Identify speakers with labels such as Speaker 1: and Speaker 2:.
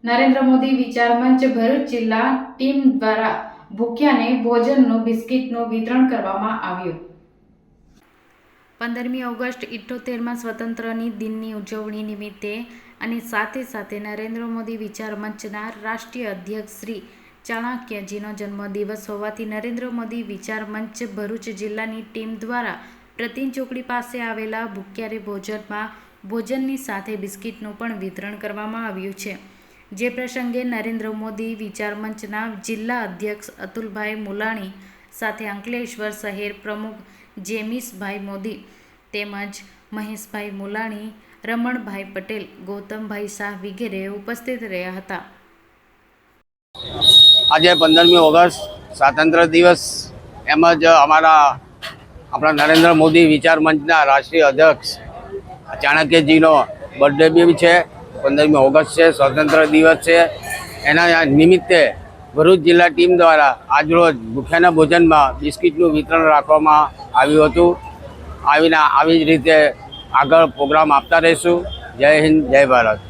Speaker 1: નરેન્દ્ર મોદી વિચાર મંચ ભરૂચ જિલ્લા ટીમ દ્વારા ભૂખ્યાને ભોજનનું બિસ્કિટનું વિતરણ કરવામાં આવ્યું। 15મી ઓગસ્ટ 78માં સ્વતંત્રની દિનની ઉજવણી નિમિત્તે અને સાથે સાથે નરેન્દ્ર મોદી વિચાર મંચના રાષ્ટ્રીય અધ્યક્ષ શ્રી ચાણક્યજીનો જન્મદિવસ હોવાથી નરેન્દ્ર મોદી વિચાર મંચ ભરૂચ જિલ્લાની ટીમ દ્વારા પ્રતિન ચોકડી પાસે આવેલા ભૂખ્યારે ભોજનમાં ભોજનની સાથે બિસ્કિટનું પણ વિતરણ કરવામાં આવ્યું છે। જે પ્રસંગે નરેન્દ્ર મોદી વિચાર મંચના જિલ્લા અધ્યક્ષ અતુલભાઈ મુલાણી સાથે અંકલેશ્વર શહેર પ્રમુખ જેમીસભાઈ મોદી તેમજ મહેશભાઈ મુલાણી, રમણભાઈ પટેલ, ગૌતમભાઈ શાહ વગેરે ઉપસ્થિત રહ્યા હતા।
Speaker 2: આજે 15મી ઓગસ્ટ સ્વાતંત્ર્ય દિવસ એમજ આપણા નરેન્દ્ર મોદી વિચાર મંચના રાષ્ટ્રીય અધ્યક્ષ ચાણક્યજીનો બર્થડે બી છે। 15મી ઓગસ્ટ છે, સ્વતંત્ર દિવસ છે। એના નિમિત્તે ભરૂચ જિલ્લા ટીમ દ્વારા આજરોજ ભૂખ્યાના ભોજનમાં બિસ્કિટનું વિતરણ રાખવામાં આવ્યું હતું। આવી જ રીતે આગળ પ્રોગ્રામ આપતા રહીશું। જય હિન્દ, જય ભારત।